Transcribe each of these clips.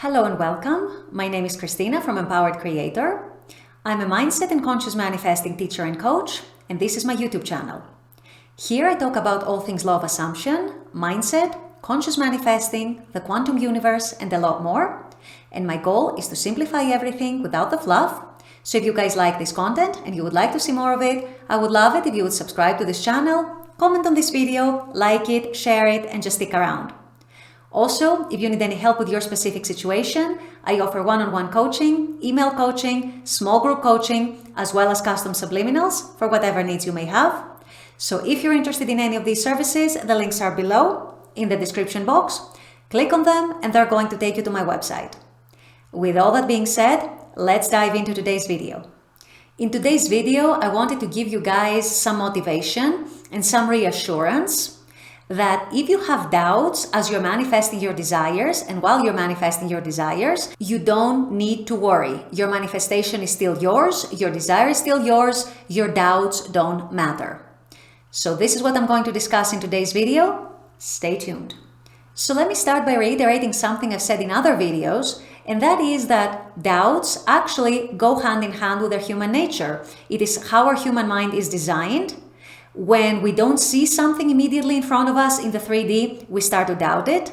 Hello and welcome. My name is Christina from Empowered Creator. I'm a mindset and conscious manifesting teacher and coach, and this is my YouTube channel. Here I talk about all things law of assumption, mindset, conscious manifesting, the quantum universe, and a lot more. And my goal is to simplify everything without the fluff. So if you guys like this content and you would like to see more of it, I would love it if you would subscribe to this channel, comment on this video, like it, share it, and just stick around. Also, if you need any help with your specific situation, I offer one-on-one coaching, email coaching, small group coaching, as well as custom subliminals for whatever needs you may have. So if you're interested in any of these services, the links are below in the description box. Click on them and they're going to take you to my website. With all that being said, let's dive into today's video. In today's video, I wanted to give you guys some motivation and some reassurance that if you have doubts as you're manifesting your desires and while you're manifesting your desires, you don't need to worry. Your manifestation is still yours, your desire is still yours, your doubts don't matter. So this is what I'm going to discuss in today's video. Stay tuned. So let me start by reiterating something I've said in other videos, and that is that doubts actually go hand in hand with our human nature. It is how our human mind is designed. When we don't see something immediately in front of us in the 3D, we start to doubt it.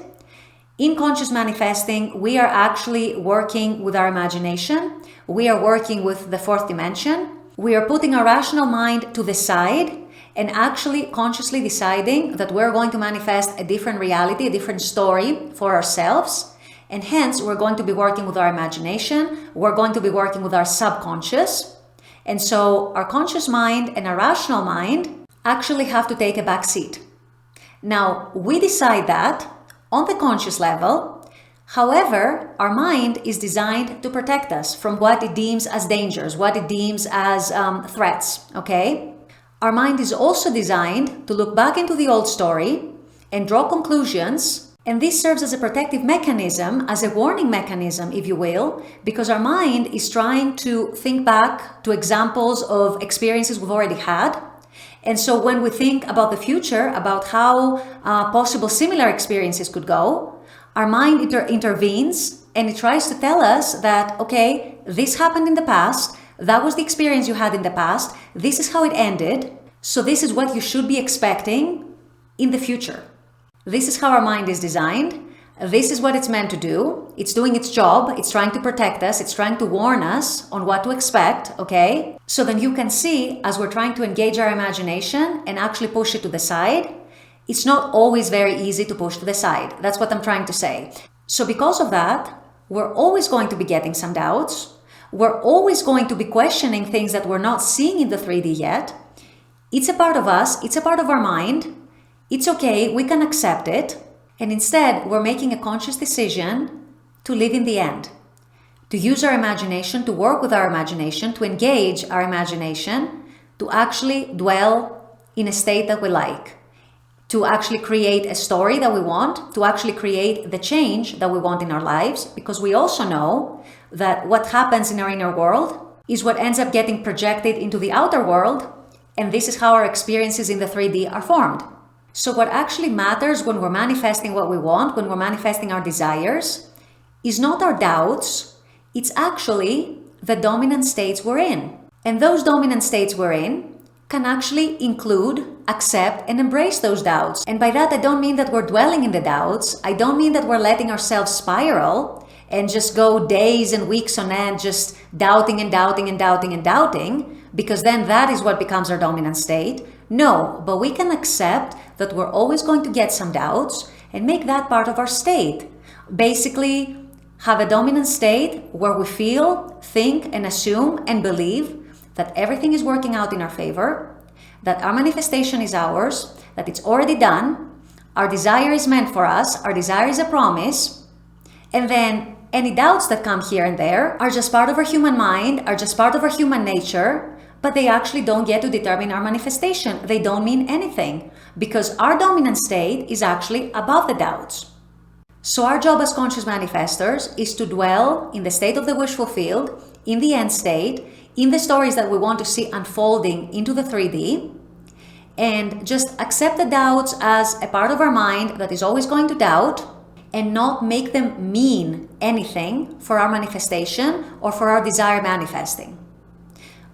In conscious manifesting, we are actually working with our imagination. We are working with the fourth dimension. We are putting our rational mind to the side and actually consciously deciding that we're going to manifest a different reality, a different story for ourselves. And hence, we're going to be working with our imagination. We're going to be working with our subconscious. And so our conscious mind and our rational mind actually have to take a back seat. Now, we decide that on the conscious level. However, our mind is designed to protect us from what it deems as dangers, what it deems as threats, okay? Our mind is also designed to look back into the old story and draw conclusions, and this serves as a protective mechanism, as a warning mechanism, if you will, because our mind is trying to think back to examples of experiences we've already had. And so when we think about the future, about how possible similar experiences could go, our mind intervenes and it tries to tell us that, okay, this happened in the past, that was the experience you had in the past, this is how it ended, so this is what you should be expecting in the future. This is how our mind is designed. This is what it's meant to do. It's doing its job. It's trying to protect us. It's trying to warn us on what to expect, okay? So then you can see, as we're trying to engage our imagination and actually push it to the side, it's not always very easy to push to the side. That's what I'm trying to say. So because of that, we're always going to be getting some doubts. We're always going to be questioning things that we're not seeing in the 3D yet. It's a part of us. It's a part of our mind. It's okay. We can accept it. And instead, we're making a conscious decision to live in the end, to use our imagination, to work with our imagination, to engage our imagination, to actually dwell in a state that we like, to actually create a story that we want, to actually create the change that we want in our lives, because we also know that what happens in our inner world is what ends up getting projected into the outer world, and this is how our experiences in the 3D are formed. So what actually matters when we're manifesting what we want, when we're manifesting our desires, is not our doubts, it's actually the dominant states we're in. And those dominant states we're in can actually include, accept, and embrace those doubts. And by that, I don't mean that we're dwelling in the doubts. I don't mean that we're letting ourselves spiral and just go days and weeks on end just doubting and doubting and doubting and doubting, because then that is what becomes our dominant state. No, but we can accept that we're always going to get some doubts and make that part of our state. Basically, have a dominant state where we feel, think, and assume and believe that everything is working out in our favor, that our manifestation is ours, that it's already done, our desire is meant for us, our desire is a promise, and then any doubts that come here and there are just part of our human mind, are just part of our human nature, but they actually don't get to determine our manifestation. They don't mean anything because our dominant state is actually above the doubts. So our job as conscious manifestors is to dwell in the state of the wish fulfilled, in the end state, in the stories that we want to see unfolding into the 3D, and just accept the doubts as a part of our mind that is always going to doubt, and not make them mean anything for our manifestation or for our desired manifesting.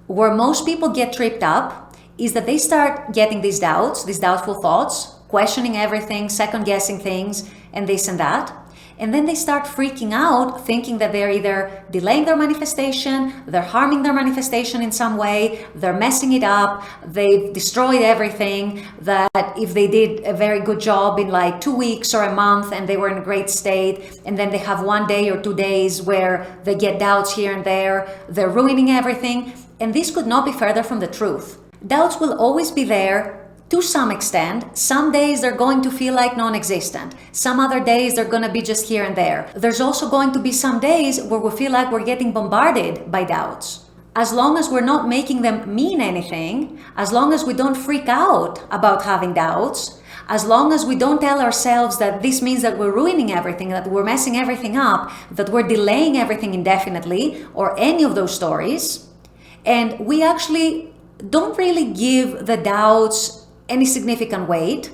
Where most people get tripped up is that they start getting these doubts, these doubtful thoughts, questioning everything, second-guessing things, and this and that. And then they start freaking out, thinking that they're either delaying their manifestation, they're harming their manifestation in some way, they're messing it up, they've destroyed everything, that if they did a very good job in like 2 weeks or a month and they were in a great state, and then they have 1 day or 2 days where they get doubts here and there, they're ruining everything. And this could not be further from the truth. Doubts will always be there. To some extent. Some days they're going to feel like non-existent. Some other days they're going to be just here and there. There's also going to be some days where we feel like we're getting bombarded by doubts. As long as we're not making them mean anything, as long as we don't freak out about having doubts, as long as we don't tell ourselves that this means that we're ruining everything, that we're messing everything up, that we're delaying everything indefinitely, or any of those stories, and we actually don't really give the doubts any significant weight,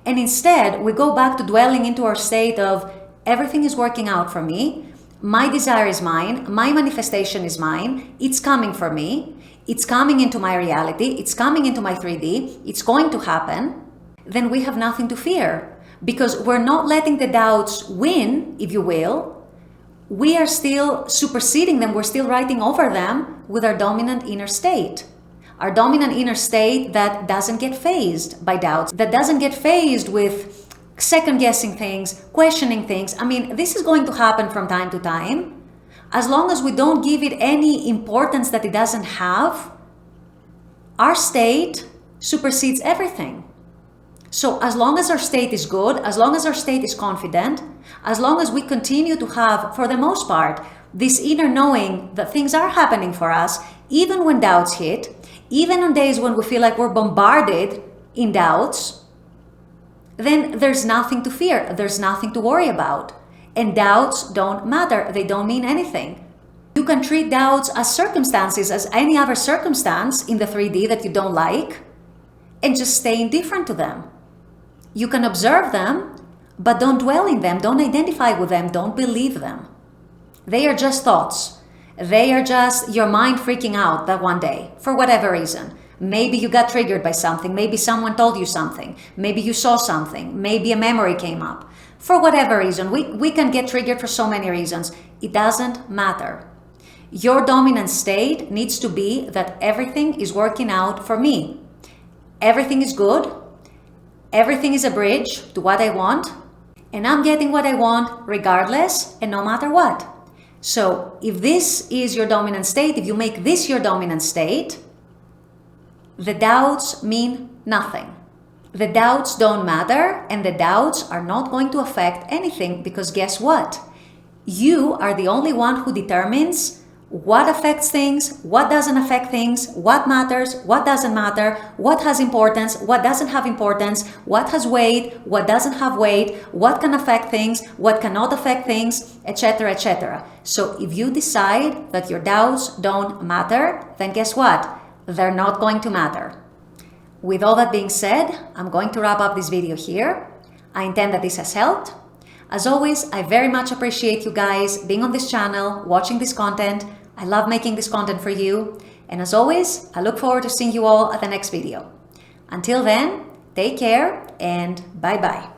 and instead we go back to dwelling into our state of everything is working out for me, my desire is mine, my manifestation is mine, it's coming for me, it's coming into my reality, it's coming into my 3D, it's going to happen, then we have nothing to fear, because we're not letting the doubts win, if you will. We are still superseding them, we're still writing over them with our dominant inner state. Our dominant inner state that doesn't get fazed by doubts, that doesn't get fazed with second-guessing things, questioning things. I mean, this is going to happen from time to time. As long as we don't give it any importance that it doesn't have, our state supersedes everything. So as long as our state is good, as long as our state is confident, as long as we continue to have, for the most part, this inner knowing that things are happening for us, even when doubts hit, even on days when we feel like we're bombarded in doubts, then there's nothing to fear, there's nothing to worry about. And doubts don't matter, they don't mean anything. You can treat doubts as circumstances, as any other circumstance in the 3D that you don't like, and just stay indifferent to them. You can observe them, but don't dwell in them, don't identify with them, don't believe them. They are just thoughts. They are just your mind freaking out that one day, for whatever reason. Maybe you got triggered by something, maybe someone told you something, maybe you saw something, maybe a memory came up. For whatever reason, we can get triggered for so many reasons. It doesn't matter. Your dominant state needs to be that everything is working out for me. Everything is good. Everything is a bridge to what I want. And I'm getting what I want regardless and no matter what. So if this is your dominant state, if you make this your dominant state, the doubts mean nothing. The doubts don't matter, and the doubts are not going to affect anything, because guess what? You are the only one who determines what affects things, what doesn't affect things, what matters, what doesn't matter, what has importance, what doesn't have importance, what has weight, what doesn't have weight, what can affect things, what cannot affect things, etc., etc. So if you decide that your doubts don't matter, then guess what? They're not going to matter. With all that being said, I'm going to wrap up this video here. I intend that this has helped. As always, I very much appreciate you guys being on this channel, watching this content. I love making this content for you. And as always, I look forward to seeing you all at the next video. Until then, take care and bye-bye.